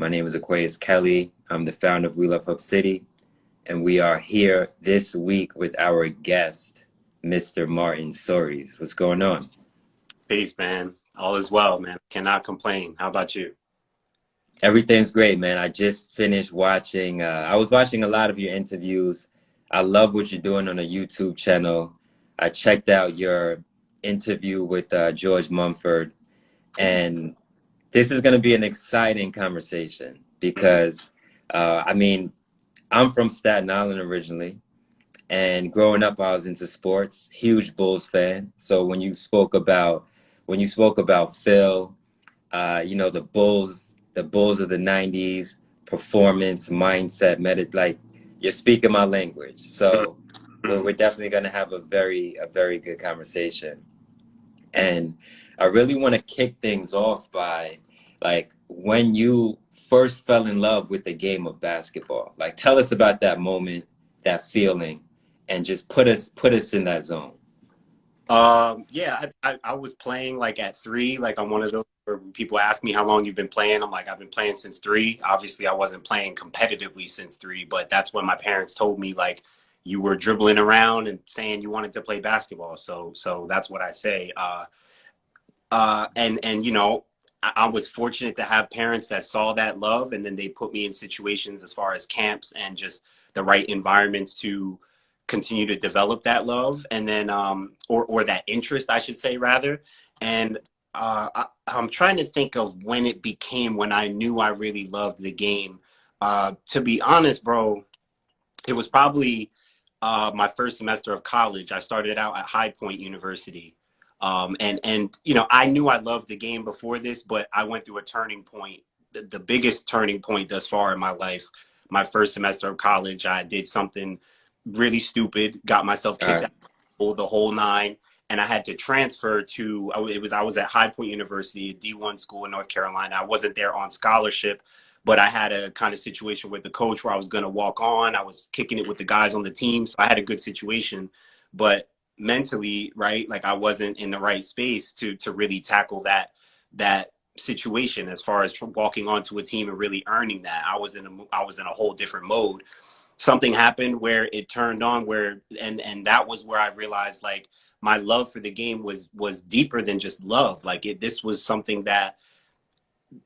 My name is Aquaus Kelley. I'm the founder of We Love Hub City, and we are here this week with our guest, Mr. Martin Soaries. What's going on? Peace, man. All is well, man. Cannot complain. How about you? Everything's great, man. I just finished watching, I was watching a lot of your interviews. I love what you're doing on a YouTube channel. I checked out your interview with George Mumford, and this is going to be an exciting conversation because, I'm from Staten Island originally, and growing up, I was into sports. Huge Bulls fan. So when you spoke about Phil, the Bulls of the '90s, performance, mindset, like you're speaking my language. So we're definitely going to have a very good conversation. And I really want to kick things off by, like, when you first fell in love with the game of basketball. Like, tell us about that moment, that feeling, and just put us in that zone. Yeah, I was playing like at 3. Like I'm one of those where people ask me how long you've been playing. I'm like, I've been playing since 3. Obviously, I wasn't playing competitively since 3, but that's when my parents told me, like, you were dribbling around and saying you wanted to play basketball. So that's what I say. And you know, I was fortunate to have parents that saw that love, and then they put me in situations as far as camps and just the right environments to continue to develop that love, and then or that interest, I should say, rather. And I'm trying to think of when it became when I knew I really loved the game. To be honest, bro, it was probably my first semester of college. I started out at High Point University. And you know, I knew I loved the game before this, but I went through a turning point, the biggest turning point thus far in my life. My first semester of college, I did something really stupid, got myself kicked out of the whole 9, and I had to transfer to, I was at High Point University, a D1 school in North Carolina. I wasn't there on scholarship, but I had a kind of situation with the coach where I was going to walk on. I was kicking it with the guys on the team, so I had a good situation. But mentally, right, like I wasn't in the right space to really tackle that situation as far as walking onto a team and really earning that. I was in a whole different mode. Something happened where it turned on, where and that was where I realized, like, my love for the game was deeper than just love. Like, this was something that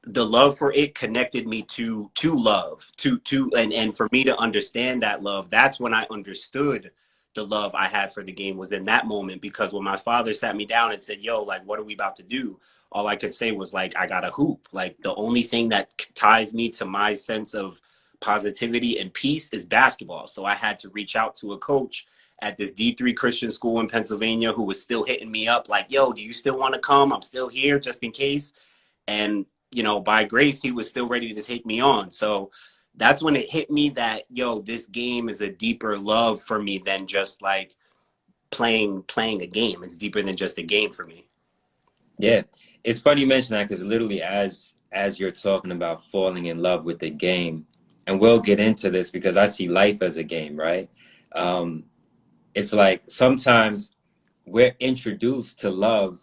the love for it connected me to love, and for me to understand that love, that's when I understood the love I had for the game was in that moment. Because when my father sat me down and said, yo, like, what are we about to do? All I could say was, like, I got a hoop. Like, the only thing that ties me to my sense of positivity and peace is basketball. So I had to reach out to a coach at this D3 Christian school in Pennsylvania who was still hitting me up like, yo, do you still want to come? I'm still here just in case. And, you know, by grace, he was still ready to take me on. So that's when it hit me that, yo, this game is a deeper love for me than just like playing a game. It's deeper than just a game for me. Yeah, it's funny you mention that, because literally as you're talking about falling in love with the game, and we'll get into this because I see life as a game, right? It's like sometimes we're introduced to love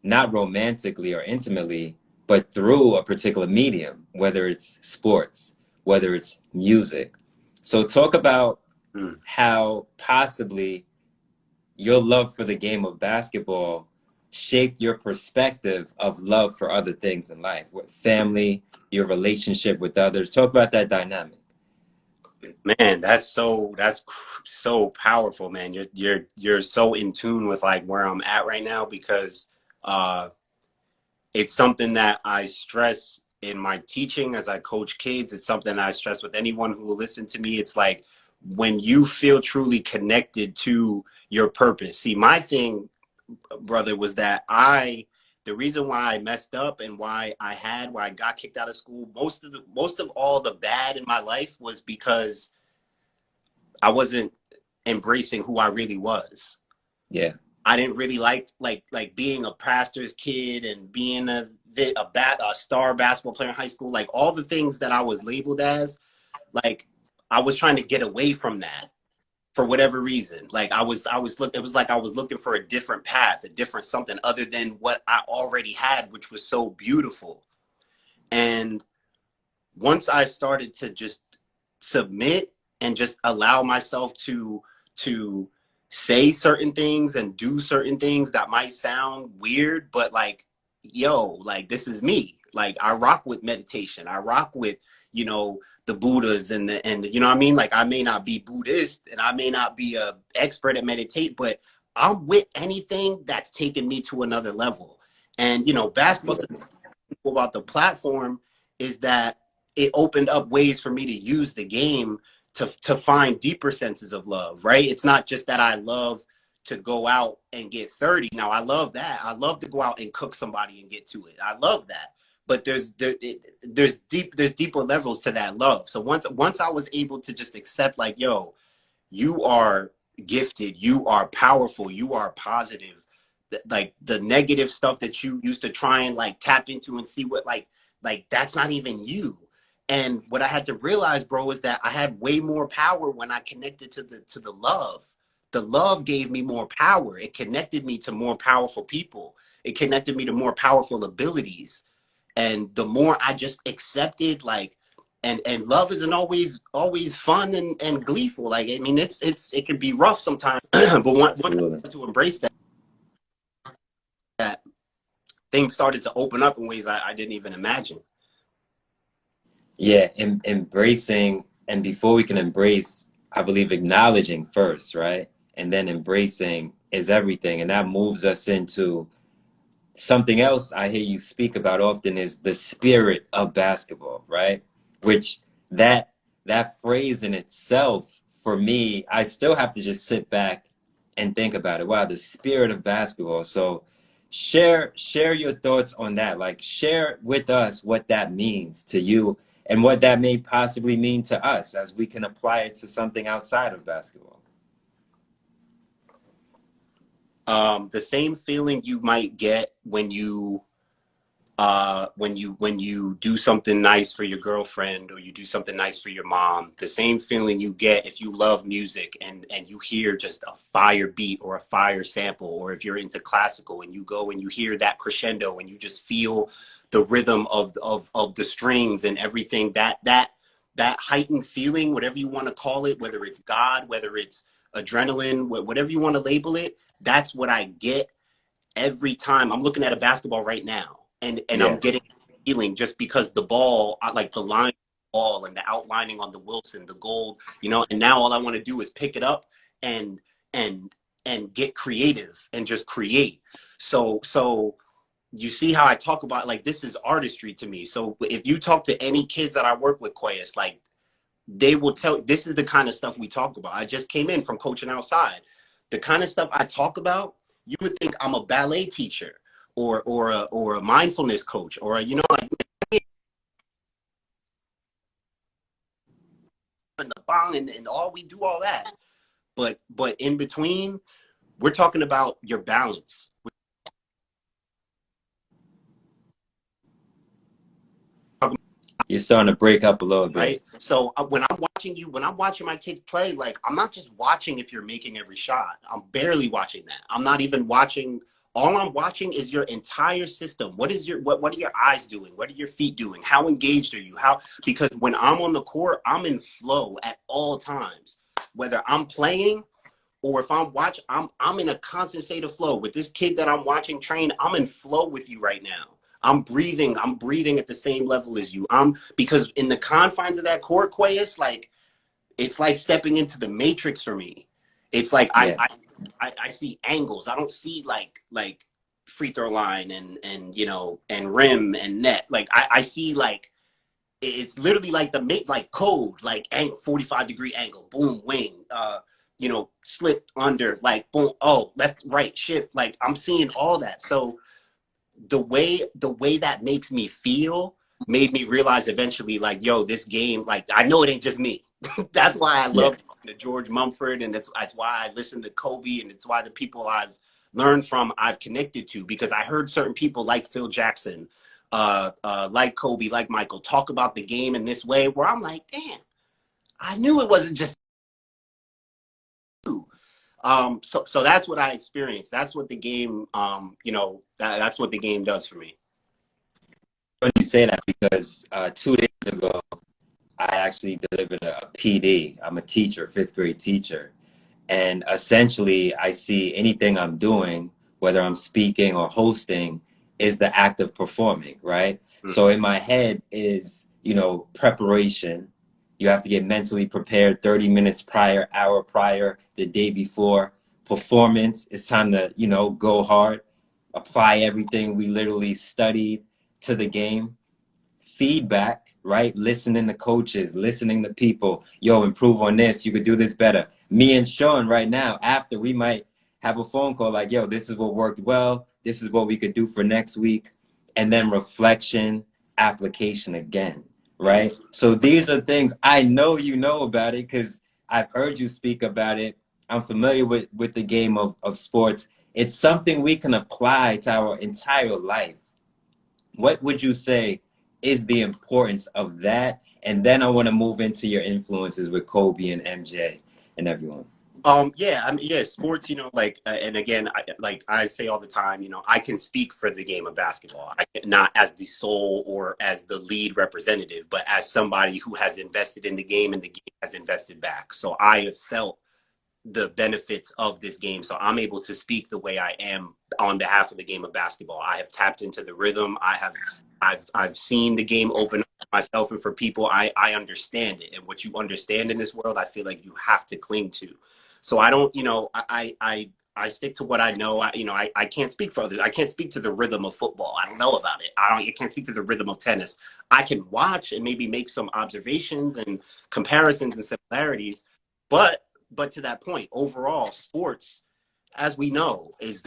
not romantically or intimately, but through a particular medium, whether it's sports, whether it's music. So talk about how possibly your love for the game of basketball shaped your perspective of love for other things in life, with family, your relationship with others. Talk about that dynamic. Man, that's so powerful, man. You're so in tune with like where I'm at right now, because it's something that I stress in my teaching as I coach kids. It's something I stress with anyone who will listen to me. It's like, when you feel truly connected to your purpose. See, my thing, brother, was that the reason why I messed up and why I got kicked out of school, most of all the bad in my life was because I wasn't embracing who I really was. Yeah. I didn't really like being a pastor's kid and being a star basketball player in high school, like all the things that I was labeled as. Like, I was trying to get away from that for whatever reason. Like it was like I was looking for a different path, a different something other than what I already had, which was so beautiful. And once I started to just submit and just allow myself to say certain things and do certain things that might sound weird, but like, yo, like this is me. Like I rock with meditation. I rock with, you know, the Buddhas and you know what I mean? Like I may not be Buddhist and I may not be a expert at meditate, but I'm with anything that's taken me to another level. And you know, basketball about the platform is that it opened up ways for me to use the game to find deeper senses of love, right? It's not just that I love to go out and get 30. Now I love that. I love to go out and cook somebody and get to it. I love that. But there's deeper levels to that love. So once I was able to just accept like, yo, you are gifted, you are powerful, you are positive. Like the negative stuff that you used to try and like tap into and see what like that's not even you. And what I had to realize, bro, is that I had way more power when I connected to the love. The love gave me more power. It connected me to more powerful people. It connected me to more powerful abilities. And the more I just accepted, like, and love isn't always fun and gleeful. Like, I mean, it can be rough sometimes, but once I Absolutely. started to embrace that, things started to open up in ways I didn't even imagine. Yeah, embracing, and before we can embrace, I believe acknowledging first, right? And then embracing is everything. And that moves us into something else I hear you speak about often is the spirit of basketball, right? Which that that phrase in itself, for me, I still have to just sit back and think about it. Wow, the spirit of basketball. So share your thoughts on that. Like share with us what that means to you and what that may possibly mean to us as we can apply it to something outside of basketball. The same feeling you might get when you do something nice for your girlfriend or you do something nice for your mom, the same feeling you get if you love music and you hear just a fire beat or a fire sample, or if you're into classical and you go and you hear that crescendo and you just feel the rhythm of the strings and everything, that heightened feeling, whatever you want to call it, whether it's God, whether it's adrenaline, whatever you want to label it, that's what I get every time. I'm looking at a basketball right now, and I'm Yeah, getting feeling just because the ball, I like the line ball and the outlining on the Wilson, the gold, you know. And now all I want to do is pick it up and and and get creative and just create. So you see how I talk about like this is artistry to me. So if you talk to any kids that I work with, Kway, it's like they will tell this is the kind of stuff we talk about. I just came in from coaching outside. The kind of stuff I talk about, you would think I'm a ballet teacher or a mindfulness coach or you know like in the bong and all we do all that. But in between, we're talking about your balance. you're starting to break up a little bit. Right. So when I'm watching my kids play, like I'm not just watching if you're making every shot. I'm barely watching that. I'm not even watching. All I'm watching is your entire system. What are your eyes doing? What are your feet doing? How engaged are you? Because when I'm on the court, I'm in flow at all times. Whether I'm playing or if I'm in a constant state of flow with this kid that I'm watching train. I'm in flow with you right now. I'm breathing at the same level as you. Because in the confines of that court, Quay, it's like stepping into the matrix for me. It's like Yeah. I see angles. I don't see like free throw line and you know and rim and net. Like I see like it's literally like like code, like 45-degree angle, boom, wing, you know, slip under, like boom, oh, left, right, shift. Like I'm seeing all that. So the way that makes me feel made me realize eventually, like, yo, this game, like I know it ain't just me. That's why I Yeah. love talking to George Mumford, and that's why I listen to Kobe, and it's why the people I've learned from I've connected to, because I heard certain people like Phil Jackson, like Kobe, like Michael, talk about the game in this way, where I'm like, damn, I knew it wasn't just you. So that's what I experienced. That's what the game, you know, that's what the game does for me. funny you say that because 2 days ago, I actually delivered a PD. I'm a teacher, fifth grade teacher. And essentially, I see anything I'm doing, whether I'm speaking or hosting, is the act of performing, right? So in my head is, preparation. You have to get mentally prepared 30 minutes prior, hour prior, the day before. Performance, it's time to, go hard, apply everything we literally studied to the game. Feedback, right? Listening to coaches, listening to people. Yo, improve on this. You could do this better. Me and Sean right now, after we might have a phone call like, yo, this is what worked well. This is what we could do for next week. And then reflection, application again, right? So these are things I know you know about it because I've heard you speak about it. I'm familiar with the game of sports. It's something we can apply to our entire life. What would you say is the importance of that? And then I want to move into your influences with Kobe and MJ and everyone. Yeah, I mean, yeah, sports, and again, like I say all the time, I can speak for the game of basketball. Not as the sole or as the lead representative, but as somebody who has invested in the game and the game has invested back. So I have felt the benefits of this game. So I'm able to speak the way I am on behalf of the game of basketball. I have tapped into the rhythm. I've seen the game open up for myself and for people. I understand it. And what you understand in this world, I feel like you have to cling to. So I don't, I stick to what I know. I can't speak for others. I can't speak to the rhythm of football. I don't know about it. I can't speak to the rhythm of tennis. I can watch and maybe make some observations and comparisons and similarities, but to that point, overall, sports, as we know, is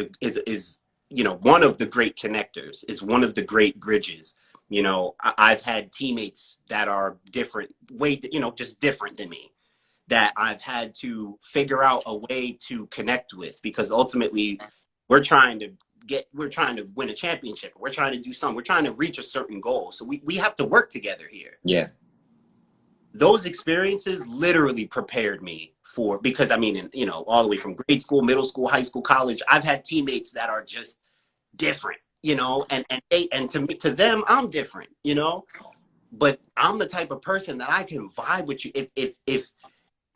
one of the great connectors, is one of the great bridges. I've had teammates that are different, just different than me, that I've had to figure out a way to connect with, because ultimately we're trying to win a championship. We're trying to do something. We're trying to reach a certain goal. So we have to work together here. Yeah. Those experiences literally prepared me for, because I mean, all the way from grade school, middle school, high school, college, I've had teammates that are just different, and to them, I'm different, but I'm the type of person that I can vibe with you.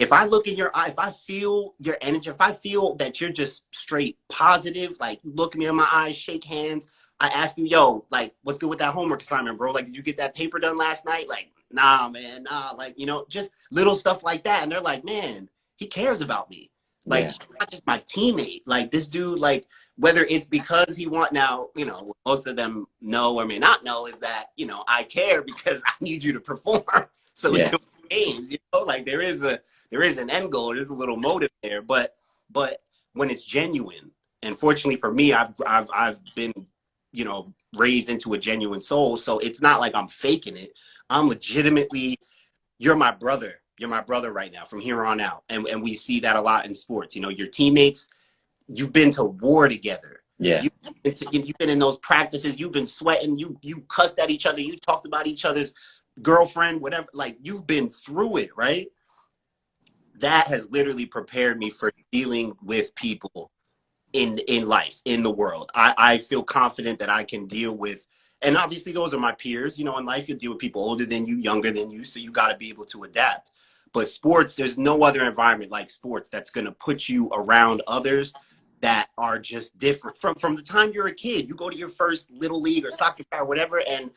If I look in your eye, if I feel your energy, if I feel that you're just straight positive, like you look me in my eyes, shake hands, I ask you, yo, like, what's good with that homework assignment, bro? Like, did you get that paper done last night? Like, nah, man, nah. Like, just little stuff like that. And they're like, man, he cares about me. Like, Yeah. he's not just my teammate. Like, this dude, like, whether it's because he now, most of them know or may not know is that, I care because I need you to perform. So we Yeah. can win games, like there is an end goal. There's a little motive there, but when it's genuine, and fortunately for me, I've been, raised into a genuine soul. So it's not like I'm faking it. I'm legitimately, you're my brother. You're my brother right now from here on out. And we see that a lot in sports. Your teammates, you've been to war together. Yeah. You've been in those practices. You've been sweating. You cussed at each other. You talked about each other's girlfriend, whatever. Like, you've been through it, right? That has literally prepared me for dealing with people in life, in the world. I feel confident that I can deal with, and obviously those are my peers. In life, you deal with people older than you, younger than you, so you got to be able to adapt. But sports, there's no other environment like sports that's going to put you around others that are just different. From the time you're a kid, you go to your first little league or soccer or whatever, and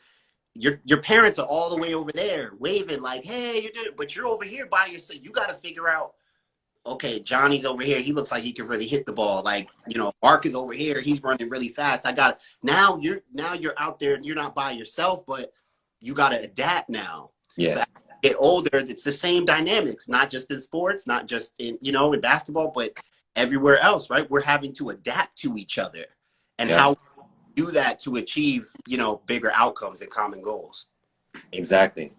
your parents are all the way over there waving like, hey, but you're over here by yourself. You got to figure out, okay, Johnny's over here. He looks like he can really hit the ball. Like, Mark is over here. He's running really fast. Now you're out there and you're not by yourself, but you got to adapt now. Yeah. So as you get older, it's the same dynamics, not just in sports, not just in basketball, but everywhere else, right? We're having to adapt to each other, and Yeah. how we do that to achieve, bigger outcomes and common goals. Exactly.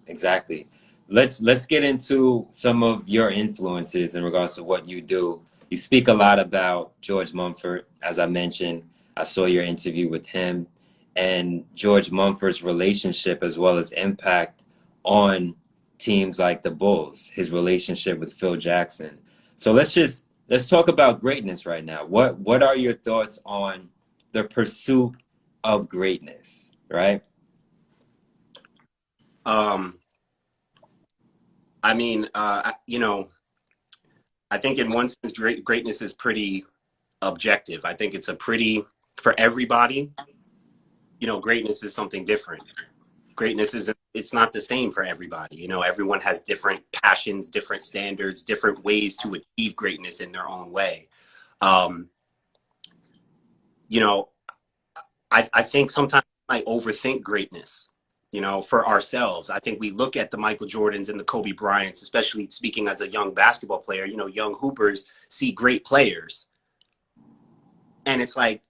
Let's get into some of your influences in regards to what you do. You speak a lot about George Mumford. As I mentioned, I saw your interview with him and George Mumford's relationship as well as impact on teams like the Bulls, his relationship with Phil Jackson. So let's talk about greatness right now. What are your thoughts on the pursuit of greatness, right? Um, I mean, you know, I think in one sense, greatness is pretty objective. I think it's a pretty, for everybody, you know, greatness is something different. Greatness is, it's not the same for everybody. You know, everyone has different passions, different standards, different ways to achieve greatness in their own way. Um, you know, I think sometimes I overthink greatness, you know, for ourselves. I think we look at the Michael Jordans and the Kobe Bryants, especially speaking as a young basketball player, you know, young hoopers see great players. And it's like,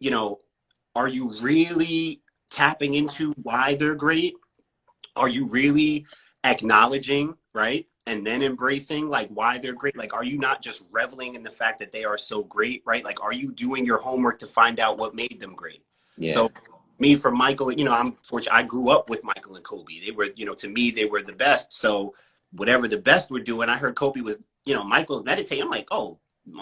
you know, are you really tapping into why they're great? Are you really acknowledging, right? And then embracing like why they're great? Like, are you not just reveling in the fact that they are so great, right? Like, are you doing your homework to find out what made them great? Yeah. So me, for Michael, you know, I'm fortunate. I grew up with Michael and Kobe. They were, you know, to me, they were the best. So whatever the best were doing, I heard Kobe was, you know, Michael's meditating. I'm like, oh,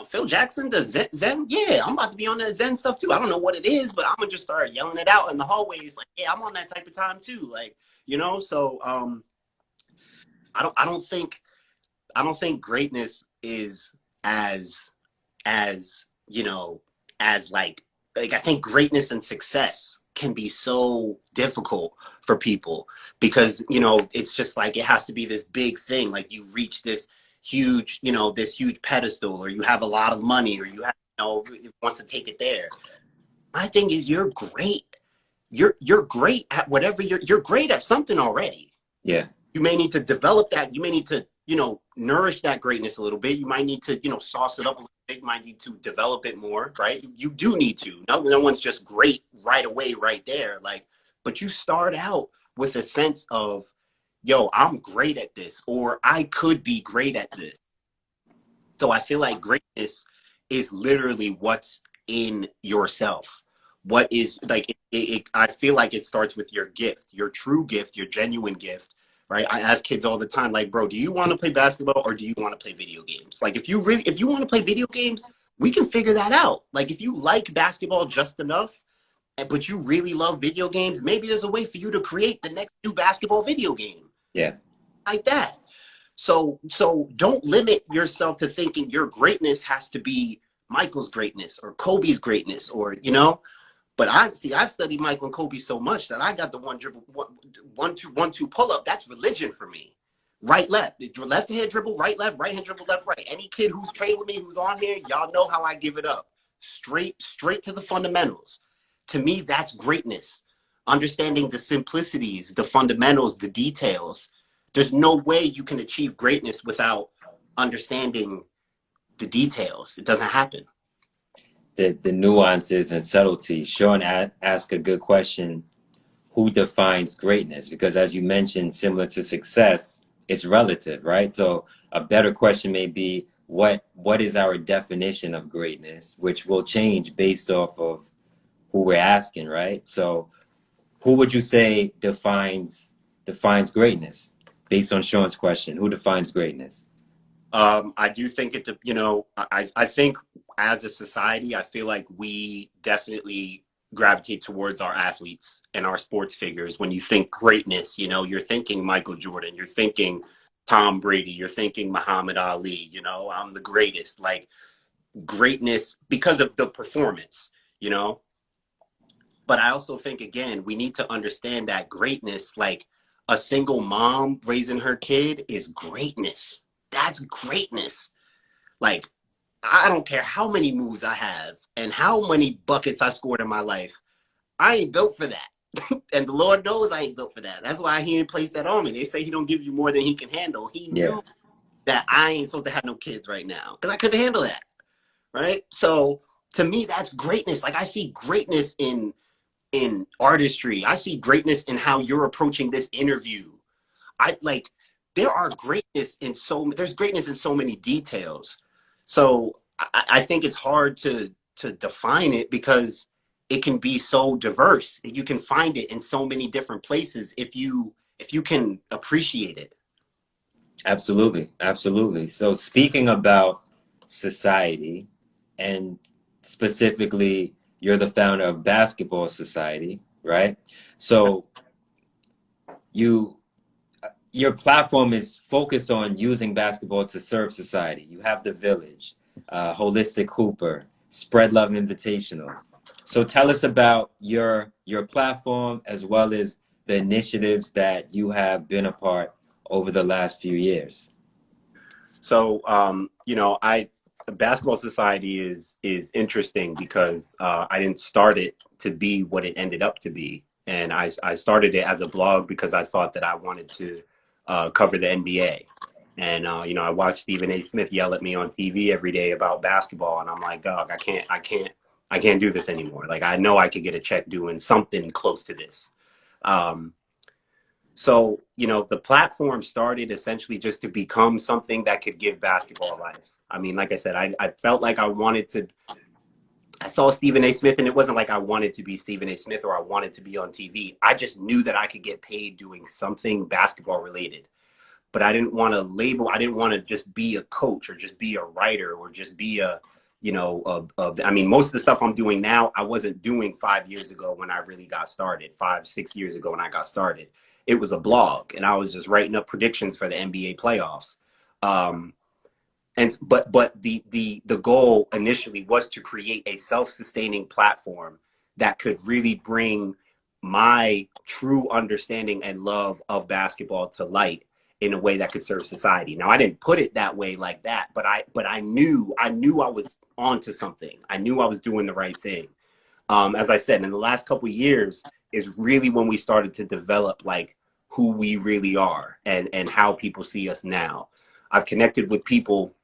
Phil Jackson does Zen? Yeah, I'm about to be on that Zen stuff too. I don't know what it is, but I'm gonna just start yelling it out in the hallways. Like, yeah, I'm on that type of time too. Like, you know, so I don't think greatness is as as you know as like I think greatness and success can be so difficult for people because you know it's just like it has to be this big thing, like you reach this huge, you know, this huge pedestal, or you have a lot of money, or you have, you know, it wants to take it there. My thing is, you're great. You're great at whatever you're great at something already. Yeah. You may need to develop that. You may need to, you know, nourish that greatness a little bit. You might need to, you know, sauce it up a little bit. You might need to develop it more, right? You do need to. No one's just great right away, right there. Like, but you start out with a sense of, yo, I'm great at this, or I could be great at this. So I feel like greatness is literally what's in yourself. What is like, I feel like it starts with your gift, your true gift, your genuine gift, right? I ask kids all the time, like, bro, do you want to play basketball or do you want to play video games? Like, if you want to play video games, we can figure that out. Like, if you like basketball just enough, but you really love video games, maybe there's a way for you to create the next new basketball video game Yeah. like that. So don't limit yourself to thinking your greatness has to be Michael's greatness or Kobe's greatness, or you know. But I've studied Michael and Kobe so much that I got the one dribble, one two pull up. That's religion for me. Right, left, left hand dribble, right hand dribble, left, right. Any kid who's trained with me, who's on here, y'all know how I give it up. Straight to the fundamentals. To me, that's greatness. Understanding the simplicities, the fundamentals, the details. There's no way you can achieve greatness without understanding the details. It doesn't happen. The nuances and subtleties. Sean asked a good question. Who defines greatness? Because as you mentioned, similar to success, it's relative, right? So a better question may be what is our definition of greatness, which will change based off of who we're asking, right? So who would you say defines greatness based on Sean's question? Who defines greatness? I do think you know, I think as a society, I feel like we definitely gravitate towards our athletes and our sports figures. When you think greatness, you know, you're thinking Michael Jordan, you're thinking Tom Brady, you're thinking Muhammad Ali, you know, I'm the greatest. Like greatness because of the performance, you know. But I also think, again, we need to understand that greatness, like a single mom raising her kid, is greatness. That's greatness. Like, I don't care how many moves I have and how many buckets I scored in my life. I ain't built for that. And the Lord knows I ain't built for that. That's why he didn't place that on me. They say he don't give you more than he can handle. He Yeah. knew that I ain't supposed to have no kids right now because I couldn't handle that. Right. So to me, that's greatness. Like I see greatness in artistry. I see greatness in how you're approaching this interview. I like there's greatness in so many details. So I think it's hard to define it because it can be so diverse. You can find it in so many different places if you can appreciate it. Absolutely. Absolutely. So speaking about society, and specifically you're the founder of Basketball Society, right? So you your platform is focused on using basketball to serve society. You have the village, holistic hooper, spread love invitational. So tell us about your platform as well as the initiatives that you have been a part over the last few years. So, you know, the basketball society is interesting because I didn't start it to be what it ended up to be, and I started it as a blog because I thought that I wanted to cover the NBA, and you know, I watched Stephen A. Smith yell at me on TV every day about basketball, and I'm like, dog, I can't do this anymore. Like, I know I could get a check doing something close to this. Um, So, you know, the platform started essentially just to become something that could give basketball a life. I mean, like I said, I felt like I wanted to, I saw Stephen A. Smith, and it wasn't like I wanted to be Stephen A. Smith or I wanted to be on TV. I just knew that I could get paid doing something basketball related. But I didn't want to label, I didn't want to just be a coach or just be a writer or just be a, you know, I mean, most of the stuff I'm doing now, I wasn't doing 5 years ago when I really got started, 5, 6 years ago when I got started. It was a blog, and I was just writing up predictions for the NBA playoffs. Um, but the goal initially was to create a self-sustaining platform that could really bring my true understanding and love of basketball to light in a way that could serve society. Now, I didn't put it that way like that, but I knew I was onto something. I knew I was doing the right thing. As I said, in the last couple of years is really when we started to develop like who we really are and how people see us now. I've connected with people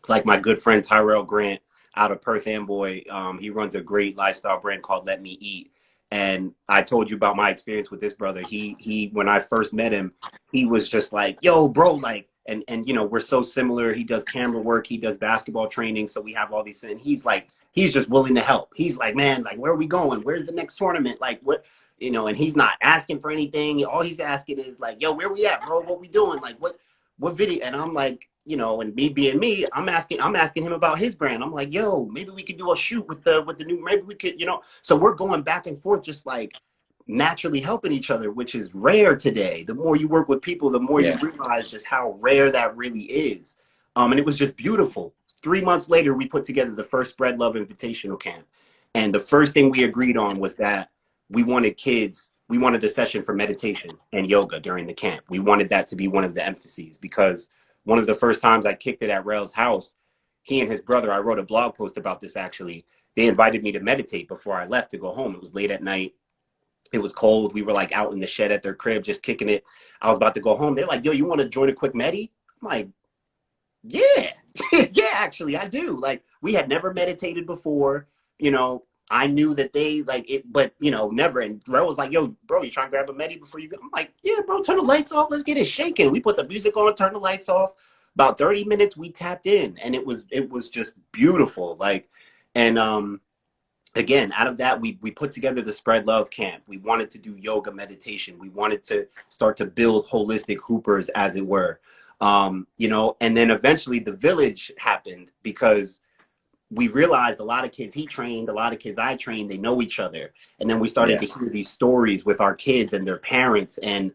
like my good friend Tyrell Grant out of Perth Amboy. He runs a great lifestyle brand called Let Me Eat. And I told you about my experience with this brother. He when I first met him, he was just like, yo, bro, like, and you know, we're so similar. He does camera work, he does basketball training. So we have all these things. He's like, he's just willing to help. He's like, man, like, where are we going? Where's the next tournament? Like, what, you know, and he's not asking for anything. All he's asking is like, yo, where we at, bro? What we doing? Like, what video? And I'm like, you know, and me being me, I'm asking him about his brand. I'm like, yo, maybe we could do a shoot with the new, maybe we could, you know. So we're going back and forth, just like naturally helping each other, which is rare today. The more you work with people, the more you Yeah. realize just how rare that really is. And it was just beautiful. 3 months later, we put together the first Spread Love Invitational Camp. And the first thing we agreed on was that we wanted a session for meditation and yoga during the camp. We wanted that to be one of the emphases because one of the first times I kicked it at Rel's house, he and his brother, I wrote a blog post about this actually. They invited me to meditate before I left to go home. It was late at night. It was cold. We were like out in the shed at their crib, just kicking it. I was about to go home. They're like, yo, you want to join a quick medi? I'm like, yeah, yeah, actually, I do. Like, we had never meditated before. You know, I knew that they like it, but you know, never. And Rel was like, yo, bro, you trying to grab a medi before you go? I'm like, yeah, bro, turn the lights off. Let's get it shaking. We put the music on, turn the lights off. About 30 minutes, we tapped in, and it was just beautiful. Like, and again, out of that, we put together the Spread Love Camp. We wanted to do yoga meditation. We wanted to start to build holistic hoopers, as it were. You know, and then eventually the village happened because we realized a lot of kids he trained, a lot of kids I trained, they know each other. And then we started Yeah. to hear these stories with our kids and their parents, and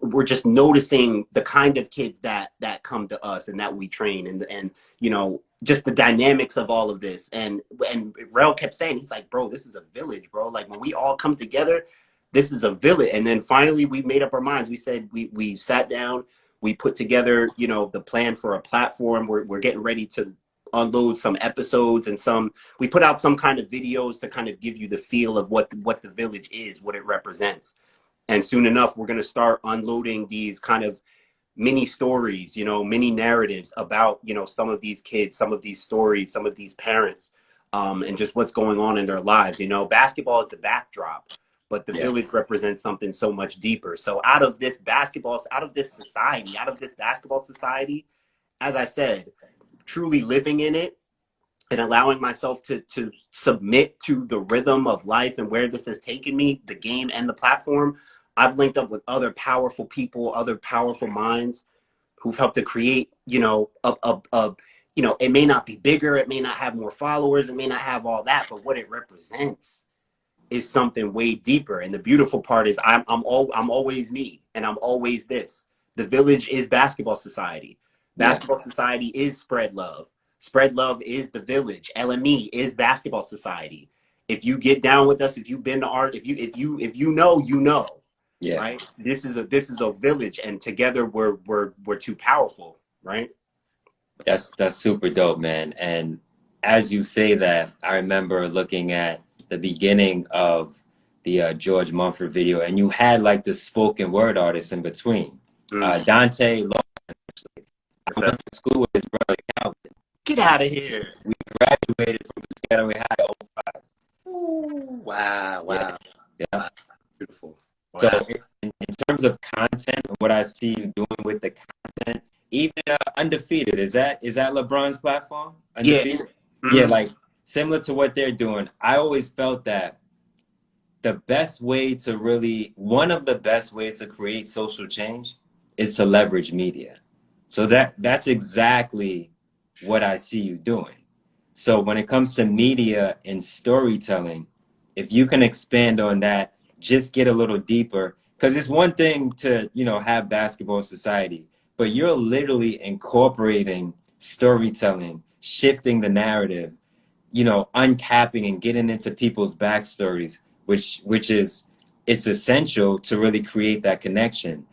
we're just noticing the kind of kids that come to us and that we train, and you know, just the dynamics of all of this. And Rel kept saying, he's like, bro, this is a village, bro. Like, when we all come together, this is a village. And then finally we made up our minds. We said, we sat down, we put together, you know, the plan for a platform. We're getting ready to unload some episodes, and we put out some kind of videos to kind of give you the feel of what the village is, what it represents. And soon enough, we're going to start unloading these kind of mini stories, you know, mini narratives about, you know, some of these kids, some of these stories, some of these parents, and just what's going on in their lives. You know, basketball is the backdrop, but the Yeah. village represents something so much deeper. So out of this basketball society, as I said, truly living in it and allowing myself to submit to the rhythm of life and where this has taken me, the game and the platform, I've linked up with other powerful people, other powerful minds who've helped to create, you know, you know, it may not be bigger, it may not have more followers, it may not have all that, but what it represents is something way deeper. And the beautiful part is I'm always me, and I'm always this. The village is basketball society. Yeah. Basketball society is spread love. Spread love is the village. LME is basketball society. If you get down with us, if you've been to art, if you know, you know, Yeah. right? This is a village, and together we're too powerful, right? That's super dope, man. And as you say that, I remember looking at the beginning of the George Mumford video, and you had like the spoken word artist in between. Mm. Dante Law, actually. I So, went to school with his brother Calvin. get out of here. We graduated from Piscataway High. Ooh, wow, Yeah, wow, yeah. wow, beautiful. So Wow. in terms of content and what I see you doing with the content, even Undefeated, is that LeBron's platform? Yeah. Undefeated? Yeah, Mhm. like similar to what they're doing. I always felt that one of the best ways to create social change is to leverage media. So that's exactly what I see you doing. So when it comes to media and storytelling, if you can expand on that, just get a little deeper, because it's one thing to, have basketball society, but you're literally incorporating storytelling, shifting the narrative, uncapping and getting into people's backstories, which is it's essential to really create that connection.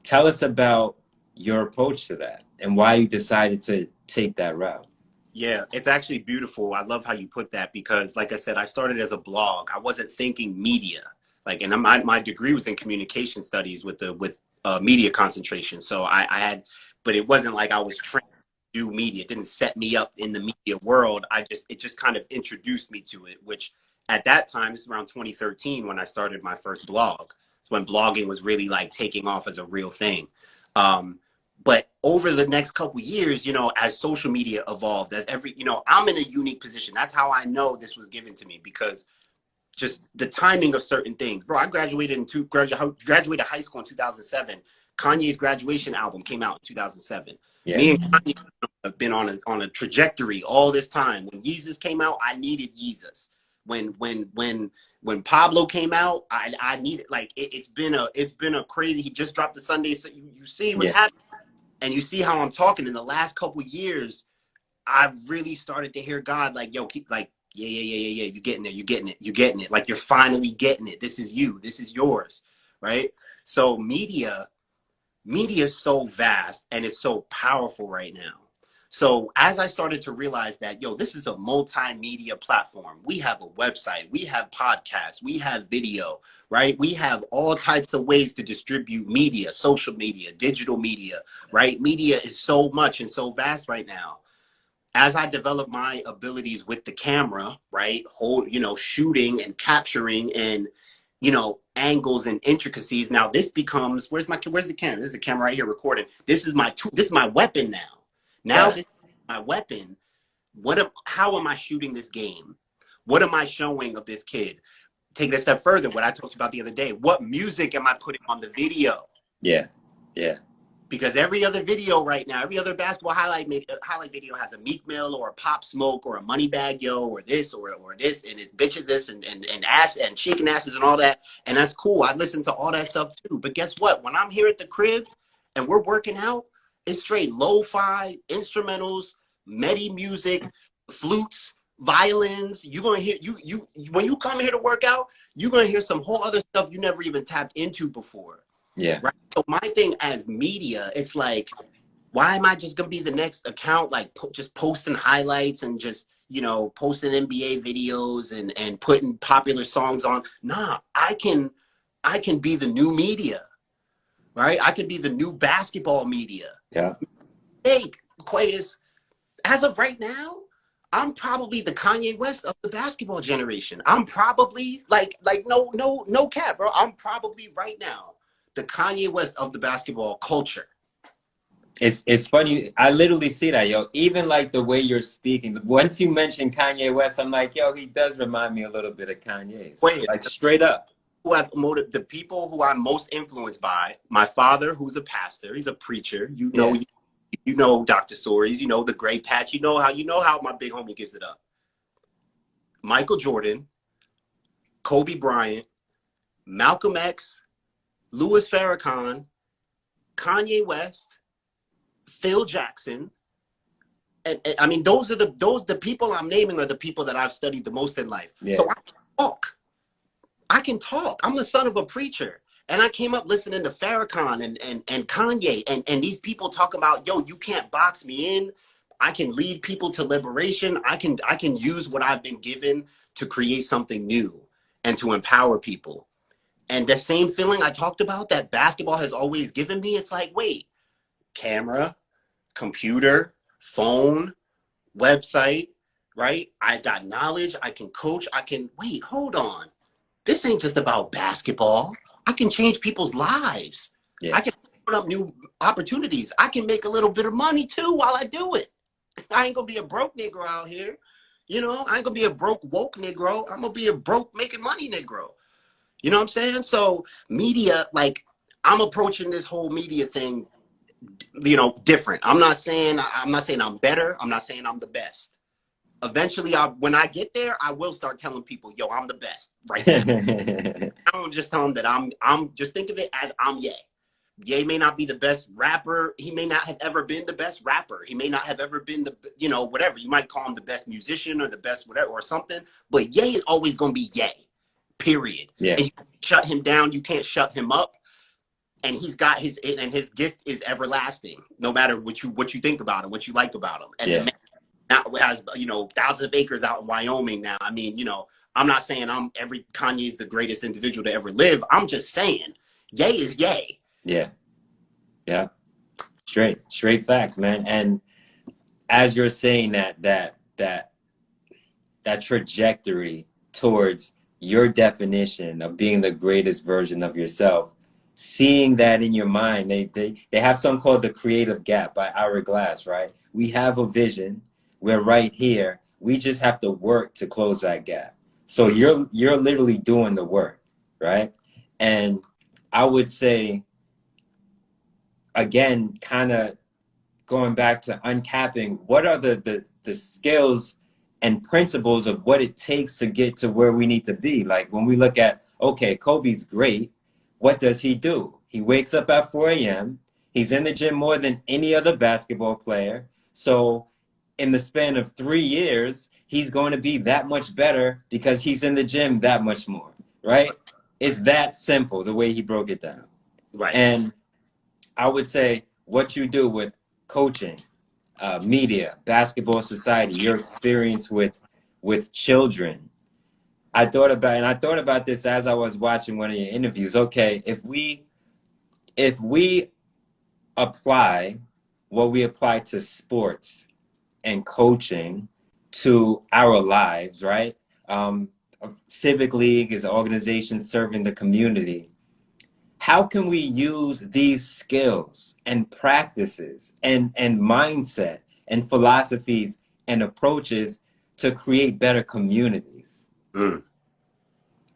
Tell us about your approach to that and why you decided to take that route. Yeah, it's actually beautiful. I love how you put that because, like I said, I started as a blog. I wasn't thinking media, and my degree was in communication studies with media concentration. So I had, but it wasn't like I was trained to do media. It didn't set me up in the media world. It just kind of introduced me to it. Which at that time, this is around 2013 when I started my first blog. It's when blogging was really like taking off as a real thing. But over the next couple of years, as social media evolved, as I'm in a unique position. That's how I know this was given to me, because just the timing of certain things. Bro, I graduated high school in 2007. Kanye's graduation album came out in 2007. Yeah. Me and Kanye have been on a trajectory all this time. When Yeezus came out, I needed Yeezus. When Pablo came out, I needed, it's been a crazy. He just dropped the Sunday, so you see what's Yeah. happening. And you see how I'm talking in the last couple of years, I've really started to hear God like, yo, keep like, yeah. You're getting there. You're getting it. You're getting it. Like, you're finally getting it. This is you. This is yours. Right. So media is so vast and it's so powerful right now. So as I started to realize that, this is a multimedia platform. We have a website, we have podcasts, we have video, right? We have all types of ways to distribute media, social media, digital media, right? Media is so much and so vast right now. As I develop my abilities with the camera, right? Shooting and capturing and, angles and intricacies. Now this becomes, where's the camera? This is the camera right here recording. This is my weapon now. Now Yeah. this is my weapon. How am I shooting this game? What am I showing of this kid? Take it a step further, what I talked about the other day. What music am I putting on the video? Yeah. Yeah. Because every other video right now, every other basketball highlight video has a Meek Mill or a Pop Smoke or a Moneybagg Yo or this or this, and it's bitches this and ass and shaking asses and all that. And that's cool. I listen to all that stuff too. But guess what? When I'm here at the crib and we're working out, it's straight lo-fi, instrumentals, medi music, flutes, violins. You're gonna hear you when you come here to work out, you're gonna hear some whole other stuff you never even tapped into before. Yeah. Right. So my thing as media, it's like, why am I just gonna be the next account, like just posting highlights and just posting NBA videos and putting popular songs on? Nah, I can be the new media, right? I can be the new basketball media. Yeah. Hey, Kway, is as of right now, I'm probably the Kanye West of the basketball generation. I'm probably like no cap, bro. I'm probably right now the Kanye West of the basketball culture. It's funny. I literally see that, yo. Even like the way you're speaking. Once you mention Kanye West, I'm like, yo, he does remind me a little bit of Kanye's. Wait, Like straight up. the people who I'm most influenced by, my father, who's a pastor, he's a preacher. Yeah. You know Dr. Soaries, the gray patch, you know how my big homie gives it up. Michael Jordan, Kobe Bryant, Malcolm X, Louis Farrakhan, Kanye West, Phil Jackson, and I mean, the people I'm naming are the people that I've studied the most in life. Yeah. So I can talk. I can talk. I'm the son of a preacher. And I came up listening to Farrakhan and Kanye and these people talk about, yo, you can't box me in. I can lead people to liberation. I can use what I've been given to create something new and to empower people. And the same feeling I talked about that basketball has always given me, it's like, wait, camera, computer, phone, website, right? I got knowledge. I can coach. Wait, hold on. This ain't just about basketball. I can change people's lives. Yeah. I can open up new opportunities. I can make a little bit of money too while I do it. I ain't gonna be a broke Negro out here. You know, I ain't gonna be a broke woke Negro. I'm gonna be a broke making money Negro. You know what I'm saying? So media, like, I'm approaching this whole media thing, you know, different. I'm not saying I'm better. I'm not saying I'm the best. Eventually, when I get there, I will start telling people, yo, I'm the best right now. I don't just tell them that I'm just think of it as I'm Ye. Ye may not be the best rapper. He may not have ever been the best rapper. He may not have ever been the, you know, whatever. You might call him the best musician or the best whatever or something. But Ye is always going to be Ye, period. Yeah. And you can't shut him down. You can't shut him up. And his gift is everlasting, no matter what you think about him, what you like about him. And Yeah. the man now has, you know, thousands of acres out in Wyoming now. I mean, you know, I'm not saying Kanye is the greatest individual to ever live. I'm just saying, Ye is Ye. Yeah. Yeah. Straight facts, man. And as you're saying that trajectory towards your definition of being the greatest version of yourself, seeing that in your mind, they have something called the creative gap by Hourglass, right? We have a vision. We're right here. We just have to work to close that gap. So you're literally doing the work, right? And I would say, again, kind of going back to uncapping, what are the skills and principles of what it takes to get to where we need to be? Like when we look at, okay, Kobe's great. What does he do? He wakes up at 4 a.m. He's in the gym more than any other basketball player. So in the span of 3 years, he's going to be that much better because he's in the gym that much more, right? It's that simple, the way he broke it down. Right. And I would say what you do with coaching, media, basketball society, your experience with children. I thought about this as I was watching one of your interviews. Okay, if we apply what we apply to sports and coaching to our lives, right? Civic League is an organization serving the community. How can we use these skills and practices and mindset and philosophies and approaches to create better communities? So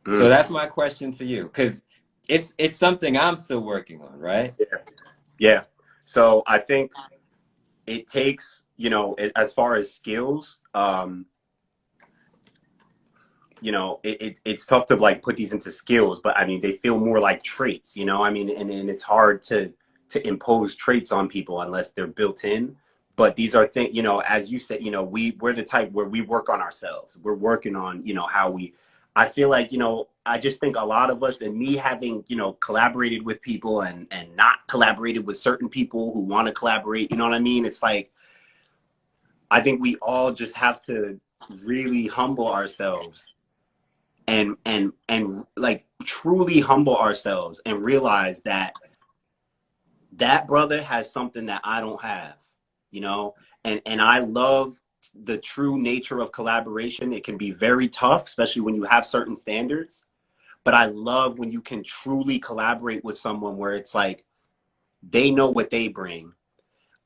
that's my question to you, because it's something I'm still working on, right? Yeah. So I think it takes, you know, as far as skills, you know, it's tough to like put these into skills, but I mean, they feel more like traits, you know, I mean, and it's hard to impose traits on people unless they're built in. But these are things, you know, as you said, you know, we're the type where we work on ourselves. We're working on, you know, I feel like, you know, I just think a lot of us, and me having, you know, collaborated with people and not collaborated with certain people who want to collaborate, you know what I mean? It's like, I think we all just have to really humble ourselves and like truly humble ourselves and realize that that brother has something that I don't have, you know, and I love the true nature of collaboration. It can be very tough, especially when you have certain standards, but I love when you can truly collaborate with someone where it's like, they know what they bring.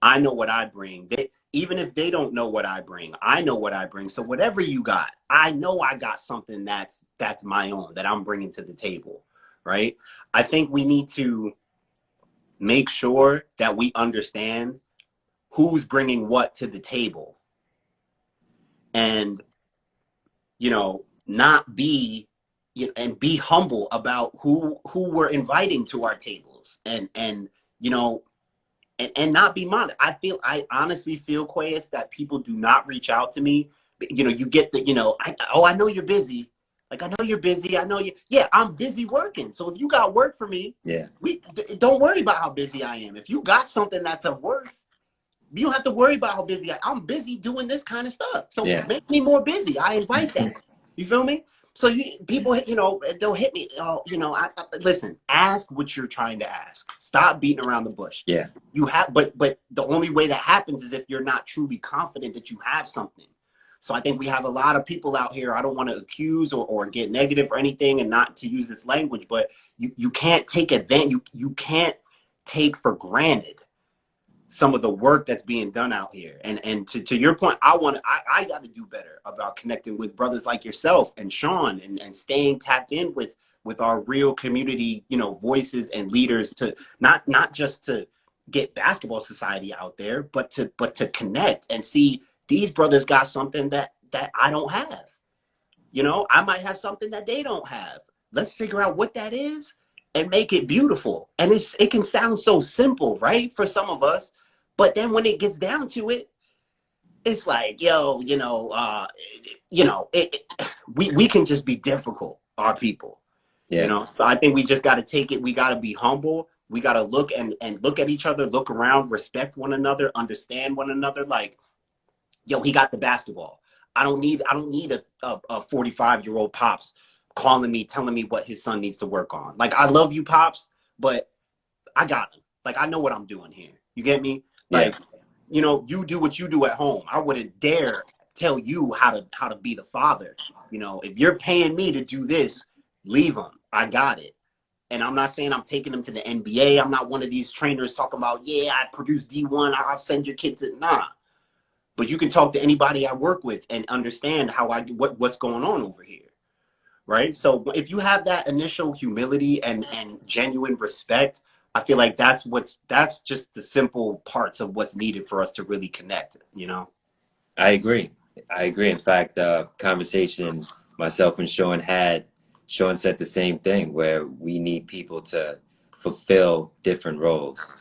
I know what I bring. Even if they don't know what I bring, I know what I bring. So whatever you got, I know I got something that's my own, that I'm bringing to the table, right? I think we need to make sure that we understand who's bringing what to the table, and, you know, not be, you know, and be humble about who we're inviting to our tables, and you know, and not be modest. I honestly feel, Quayus, that people do not reach out to me. You know, you get the, I know you're busy. Like, I know you're busy. I know you. Yeah, I'm busy working. So if you got work for me, Yeah. Don't worry about how busy I am. If you got something that's of worth, you don't have to worry about how busy I'm busy doing this kind of stuff. So Yeah. make me more busy. I invite that. You feel me? So people, they'll hit me. Oh, listen, ask what you're trying to ask. Stop beating around the bush. Yeah. You have, but the only way that happens is if you're not truly confident that you have something. So I think we have a lot of people out here. I don't want to accuse or get negative or anything, and not to use this language, but you can't take advantage. You can't take for granted some of the work that's being done out here. And to your point, I got to do better about connecting with brothers like yourself and Sean, and staying tapped in with our real community, voices and leaders, to not just to get basketball society out there, but to connect and see these brothers got something that I don't have. I might have something that they don't have. Let's figure out what that is and make it beautiful. And it can sound so simple, right, for some of us, but then when it gets down to it, it's like, we can just be difficult, our people. Yeah. So I think we just got to take it. We got to be humble. We got to look and look at each other, look around, respect one another, understand one another. Like, yo, he got the basketball. I don't need a 45-year-old pops calling me, telling me what his son needs to work on. Like, I love you, pops, but I got him. Like, I know what I'm doing here. You get me? Like, Yeah. you do what you do at home. I wouldn't dare tell you how to be the father. If you're paying me to do this, leave him. I got it. And I'm not saying I'm taking them to the NBA. I'm not one of these trainers talking about, yeah, I produce D1. I'll send your kids to, nah. But you can talk to anybody I work with and understand how what's going on over here. Right. So if you have that initial humility and genuine respect, I feel like that's just the simple parts of what's needed for us to really connect, I agree. In fact, conversation myself and Sean said the same thing, where we need people to fulfill different roles,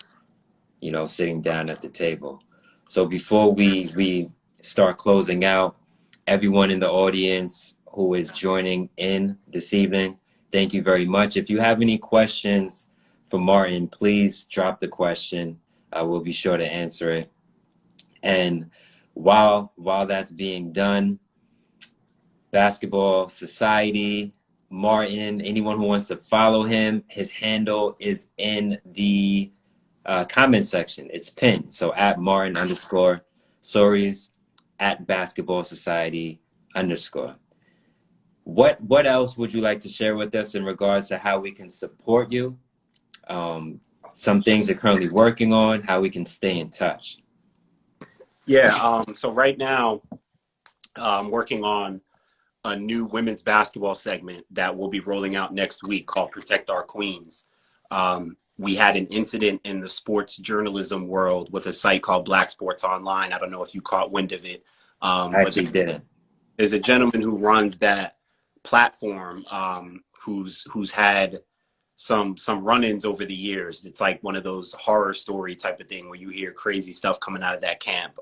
sitting down at the table. So before we start closing out, everyone in the audience who is joining in this evening, thank you very much. If you have any questions for Martin, please drop the question. I will be sure to answer it. And while that's being done, Basketball Society, Martin, anyone who wants to follow him, his handle is in the comment section. It's pinned. So at Martin _ Soaries, at Basketball Society _ What else would you like to share with us in regards to how we can support you? Some things you're currently working on, how we can stay in touch. Yeah. So right now, I'm working on a new women's basketball segment that will be rolling out next week called Protect Our Queens. We had an incident in the sports journalism world with a site called Black Sports Online. I don't know if you caught wind of it. I actually didn't. There's a gentleman who runs that platform, who's had some run-ins over the years. It's like one of those horror story type of thing where you hear crazy stuff coming out of that camp.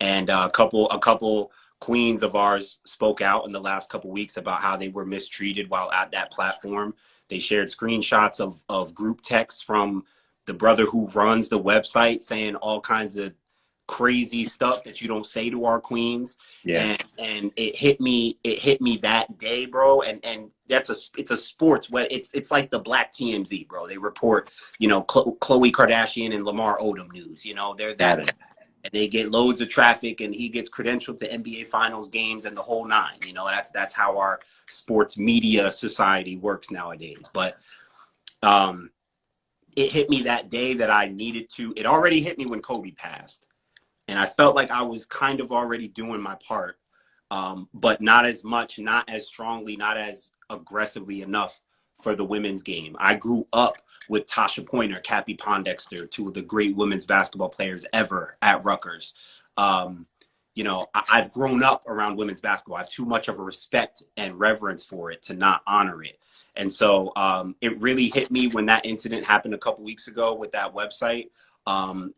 And a couple queens of ours spoke out in the last couple weeks about how they were mistreated while at that platform. They shared screenshots of group texts from the brother who runs the website saying all kinds of crazy stuff that you don't say to our queens. Yeah. And it hit me that day, bro. And it's a sports web. It's like the Black TMZ, bro. They report, Khloe Kardashian and Lamar Odom news. They're that. And they get loads of traffic, and he gets credentialed to NBA Finals games and the whole nine. That's how our sports media society works nowadays. But it hit me that day that I needed to. It already hit me when Kobe passed, and I felt like I was kind of already doing my part, but not as much, not as strongly, not as aggressively enough for the women's game. I grew up with Tasha Pointer, Cappie Pondexter, two of the great women's basketball players ever at Rutgers. I've grown up around women's basketball. I have too much of a respect and reverence for it to not honor it. And so it really hit me when that incident happened a couple weeks ago with that website,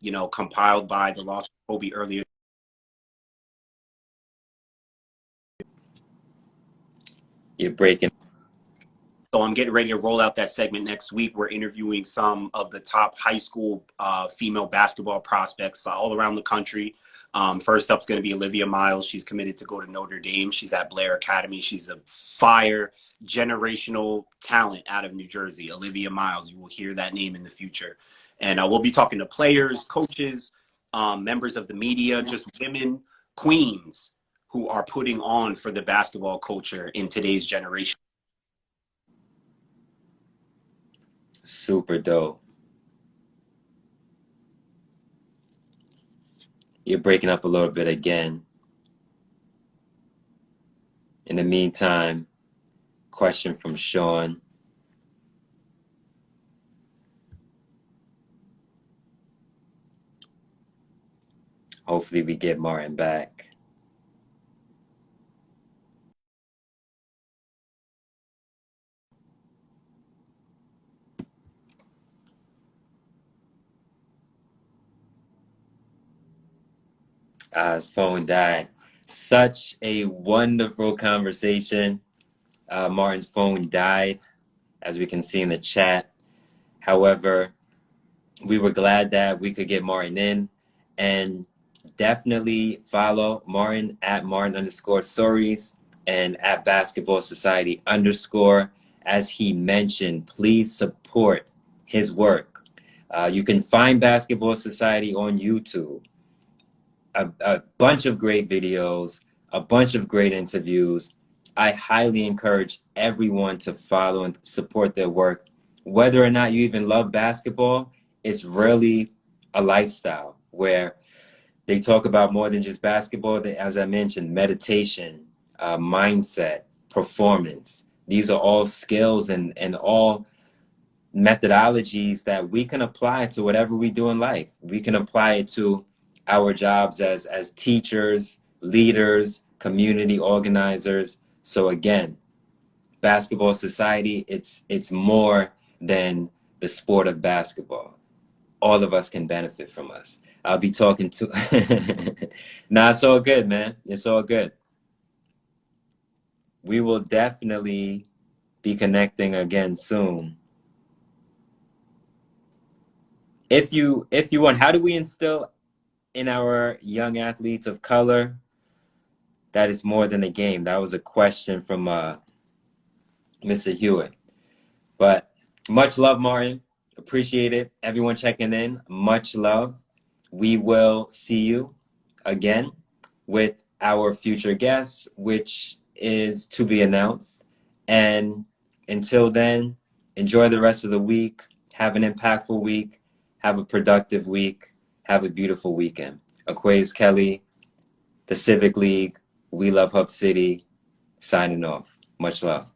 you know, compiled by the Lost Kobe earlier. You're breaking. So I'm getting ready to roll out that segment next week. We're interviewing some of the top high school female basketball prospects all around the country. First up is going to be Olivia Miles. She's committed to go to Notre Dame. She's at Blair Academy. She's a fire generational talent out of New Jersey. Olivia Miles, you will hear that name in the future. And we'll be talking to players, coaches, members of the media, just women, queens who are putting on for the basketball culture in today's generation. Super dope. You're breaking up a little bit again. In the meantime, question from Sean. Hopefully we get Martin back. His phone died. Such a wonderful conversation. Martin's phone died, as we can see in the chat. However, we were glad that we could get Martin in, and definitely follow Martin at Martin_Soaries and at Basketball Society _. As he mentioned, please support his work. You can find Basketball Society on YouTube. A bunch of great videos, a bunch of great interviews. I highly encourage everyone to follow and support their work. Whether or not you even love basketball, it's really a lifestyle where they talk about more than just basketball. They, as I mentioned, meditation, mindset, performance. These are all skills and all methodologies that we can apply to whatever we do in life. We can apply it to our jobs as teachers, leaders, community organizers. So again, Basketball Society, it's more than the sport of basketball. All of us can benefit from us. I'll be talking to nah, it's all good, man. It's all good. We will definitely be connecting again soon. If you want, how do we instill in our young athletes of color that is more than a game? That was a question from Mr. Hewitt. But much love, Martin. Appreciate it. Everyone checking in, much love. We will see you again with our future guests, which is to be announced. And until then, enjoy the rest of the week. Have an impactful week. Have a productive week. Have a beautiful weekend. Aquaus Kelley, the Civic League, We Love Hub City, signing off. Much love.